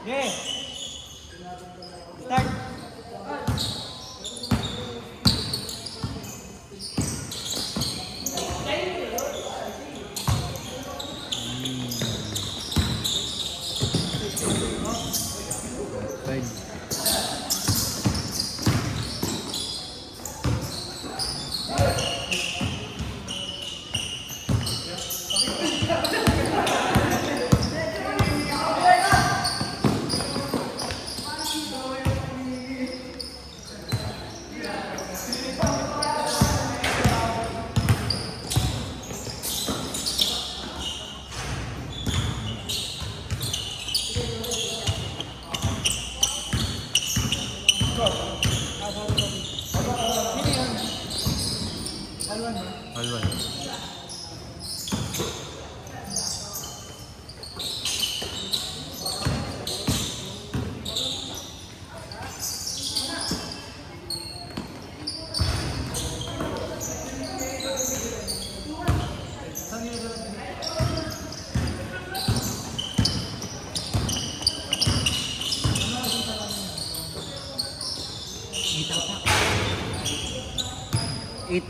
Yeah. Start. Eight.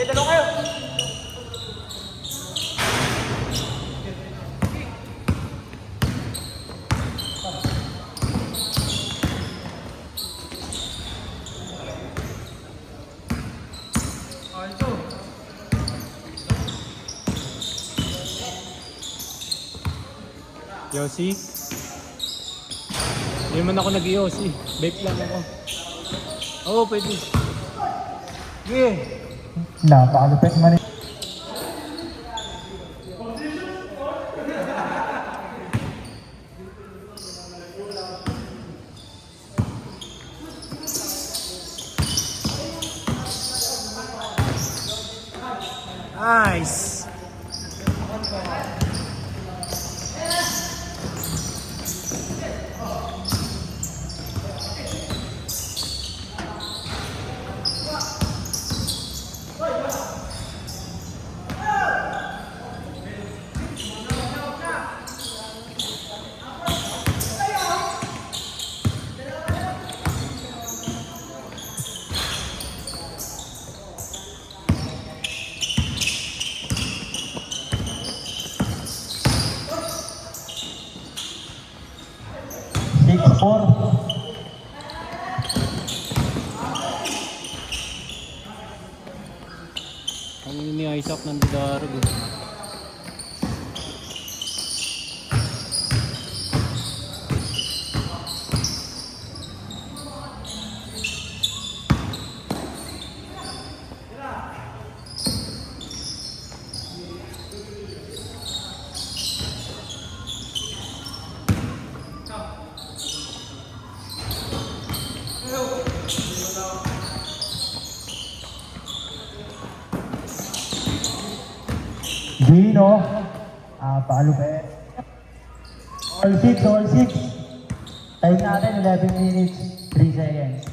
Dalawa kayo. Ito. Yossi? Hindi man ako nag-Yossi. Vape lang ako. Oo, pwede. Yeah. Napakalupit man eh. Nice! Ang ni Isaac ng Didarog. Gino, paalupit. All 6, all 6. Time natin, 11 minutes, 3 seconds.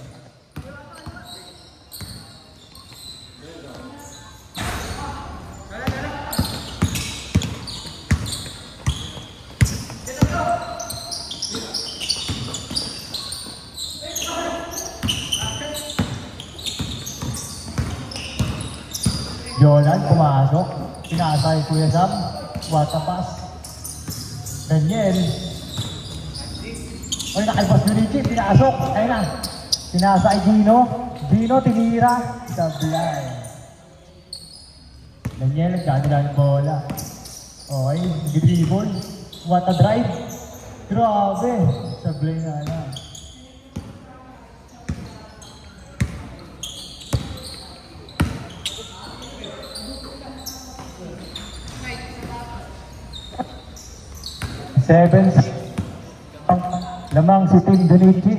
Jolan, pumasok. Pinasay Kuya Sam. What a pass. Daniel. Oy, nakalpas ni Richie. Pinasok. Ayun na. Pinasay Gino. Gino, tinira. Sablay. Daniel, nagkadila ng bola. Okay, dribble. What a drive. Grabe. Sablay nga na. Seven. Lamang si Team Dunichi.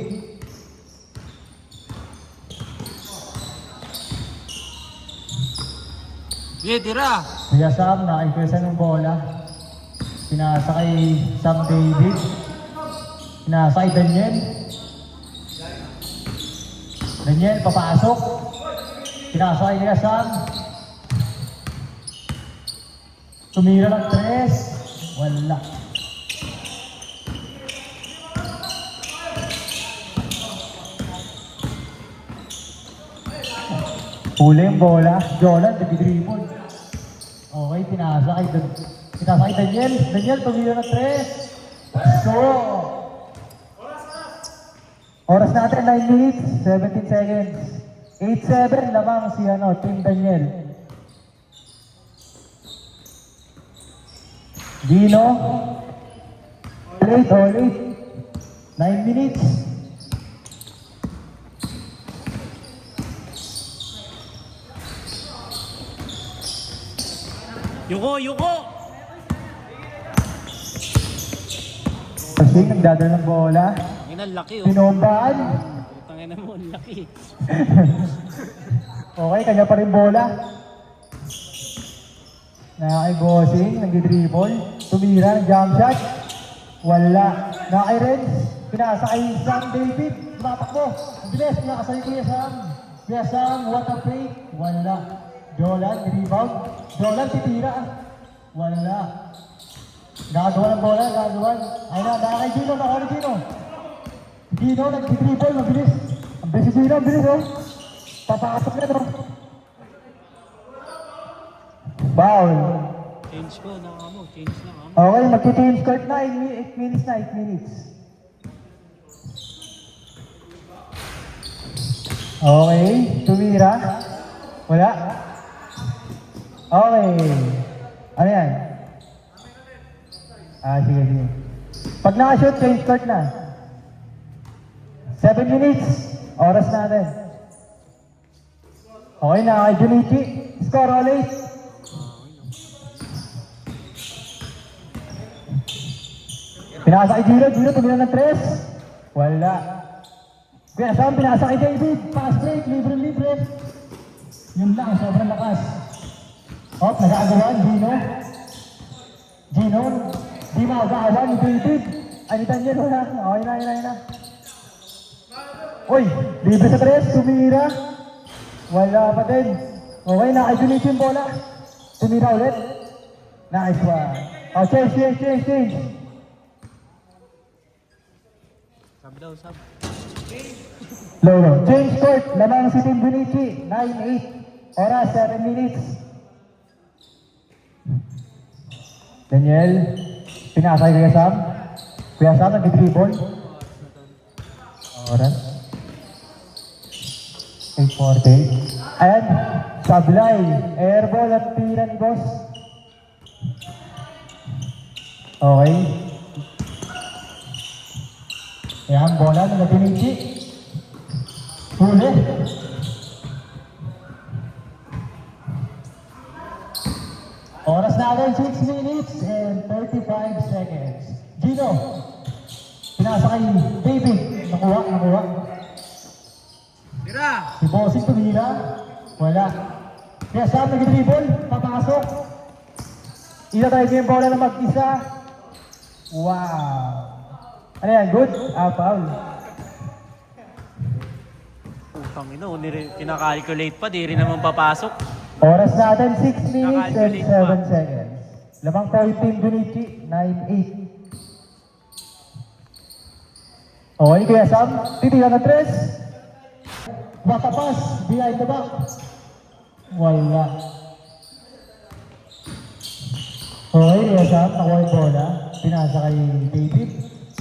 Yeah, tira! Kuya Sam, nakikisa ng bola. Pinasa kay Sam David. Pinasa kay Daniel. Daniel, papasok. Pinasa kay Kuya Sam. Tumira ng 3. Wala. Huli yung bola. Jolan, nag-dribble. Okay, pinasa kay Daniel. Daniel, tumira ng 3. So, oras natin, 9 minutes, 17 seconds. 8-7, lamang si Team Daniel. Gino. Late. 9 minutes. Yuko! Kasi nagdadala ng bola. Yan ang laki, oh. Pinombaan. Tangina mo, ang laki. Okay, kanya pa rin bola. Nakakay Bossing, nag-dribble. Tumira ng jump shot. Wala. Nakakay Renz. Pinasa kay Sam David. Matakbo. Ang bilis. Pinakasay Kuya Sam. Kuya Sam, what a fake. Wala. Jolan, rebound. Jolan, titira. Wala. Gagawa ng bola, gagawa. Ay na, nakakay Gino, nakakay Gino. Gino, nag-dribble, mabilis. Ang bilis Gino, ang bilis, oh. Papakasok na, no? Foul. Change ko, change na kamo. Okay, magti-change court na. 8 minutes na, 8 minutes. Okay, tumira. Wala. Okay. Ano yan? Sige. Pag naka-shoot, change court na. 7 minutes. Oras natin. Okay na, kay Junichi. Score ulit. Pinasa kay Gino, tumira ng 3. Wala. Kaya Sam, pinasa kay David. Pass break, libre. Yun lang, sobrang lakas. Nag-aagawan, Gino, di mag-aagawan ni David. Ay, ni Daniel, wala. Okay na. Uy, libre sa 3, tumira. Wala pa din. Okay, naka-unit yung bola. Tumira ulit. Nice one. Change. Sab. Low. Change court. Lamang si Team Bunichi. 9-8. Oras, 7 minutes. Daniel. Pinasay Kuya Sam. Kuya Sam, nag-dribble. Oras. 8:40. And sablay. Airball at tira ni Boss. Okay. Yan, bola ng Bunichi. Huli. Oras natin, 6 minutes and 35 seconds. Gino. Pinasa kay David. Nakuha. Tira! Si Bossing tumira. Wala. Kaya Sam nag-dribble. Papasok. Itatry niya yung bola na mag-isa. Wow. Ano yan? Good? Foul. Putang ina, kinakalculate pa, di rin naman papasok. Oras natin, 6 minutes and Nakalculate pa. 7 seconds. Lamang po yung Team Bunichi, 9-8. Okay, Kuya Sam, titira na 3. Baka pass, behind the back. Wala. Okay, Kuya Sam, nakuha yung bola. Pinasa kay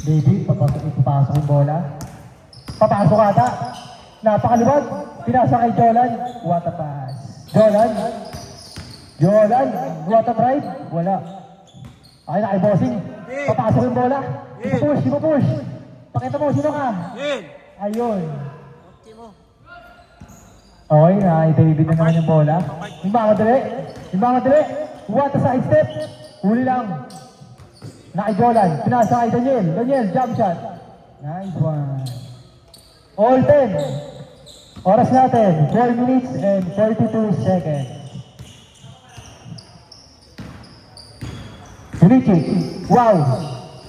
David, papasok yung bola. Papasok ata. Napakaluwag. Pinasa kay Jolan. What a pass. Jolan, what a drive. Wala. Okay na kay Bossing. Papasok yung bola. Ipo-push. Pakita mo, sino ka? Ayun. Okay na, kay David na naman yung bola. Yung mga madali. What a side step. Huli lang. Na kay Jolan. Pinasa kay Daniel, jump shot. Nice one. All 10. Oras natin, 4 minutes and 42 seconds. Bunichi. Wow.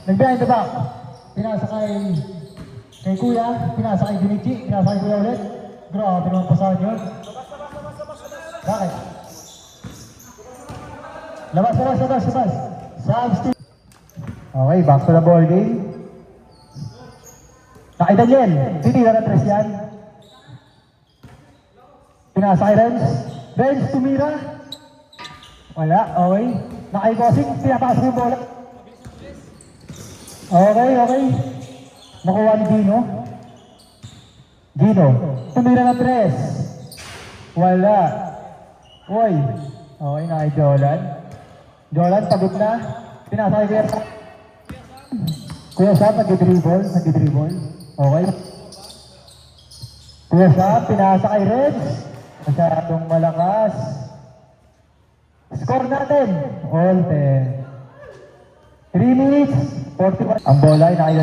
Nag-behind the back. Pinasa kay Kuya. Pinasa kay Bunichi. Pinasa kay Kuya ulit. Grabe naman pasahan yun. Bakit? Labas. Substitute. Okay, back to the ball game. Kay Daniel, titira ng tres yan. Pinasa kay Renz. Renz, tumira. Wala, okay. Kay Bossing, pinapasok yung bola. Okay. Nakuha ni Gino. Tumira ng tres. Wala. Uy. Okay, kay Jolan. Jolan, pagod na. Pinasa kay Kuya Sam, nag-dribble. Okay. Kuya Sam, pinasa kay Renz. Masyadong malakas. Score natin. All 10. 3 minutes, 41. Ang bola ay nakay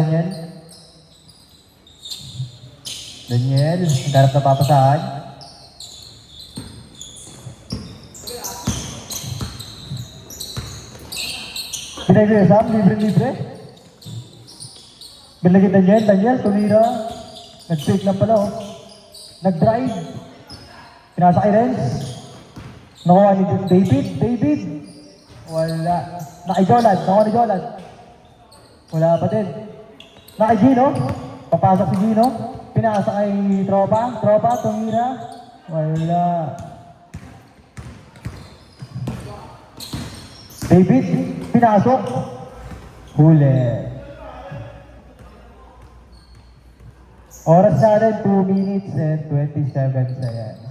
Daniel. Nagharap na papasahan. Pinay Kuya Sam, libre. Binlagay Daniel, tumira. Nag-fake lang pala, oh. Nag-drive. Pinasa kay Renz. Nakuha ni David. Wala. Nakuha ni Jolan. Wala pa din. Kay Gino. Papasok si Gino. Pinasa kay Tropa, tumira. Wala. David, pinasok. Huli. Oras natin, 2 minutes and 27 seconds.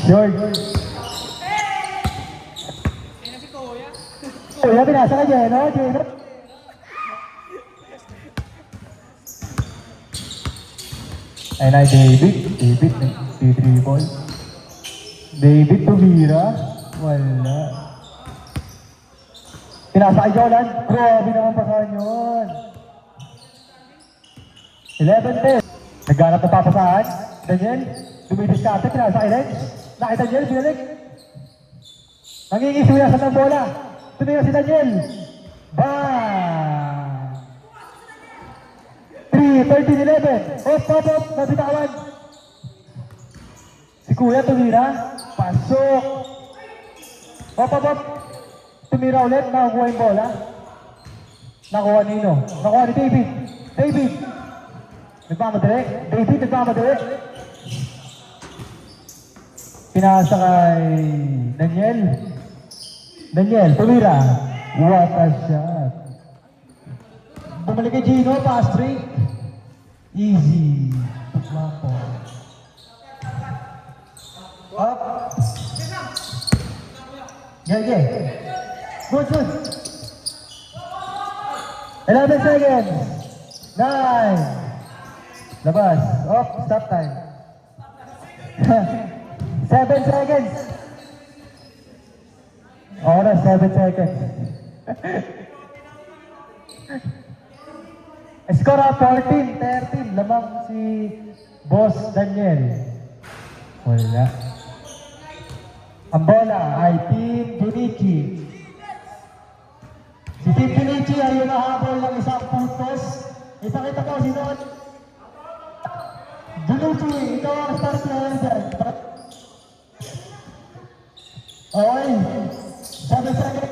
George. Kuya, pinasa ka Jeno. Ayun ay David, nag-dribble. David tumira. Wala. Pinasa kay Jolan. Grabe naman pasahan yun. 11-10. Naghanap na papasahan. Daniel, dumidiskarte. Pinasa kay Renz. Nakita Daniel, binalik. Nangingisuyasan ng bola. Tumira si Daniel. Bang! 13-11. Op. Nabitawan. Si Kuya tumira. Pasok. Op. Tumira ulit. Nakakuha yung bola. Nakuha Nino. Nakuha ni David. Nagmamadali. Nagmamadali. Pinasa kay Daniel, tumira. What a shot. Bumalik kay Gino, pass straight. Easy. Tutlapo. Up. Yeah. Good. 11 seconds. 9. Labas. Up. Stop time. 7 seconds. Oras, 7 seconds. Score 14-13. Lamang si Boss Daniel. Wala. Ang bola ay Team Junichi. Si Team Junichi ay yung nahabol ng isang puntos. Ipakita ko sino. Junichi, ikaw ang start player dyan. Okay. 7 seconds.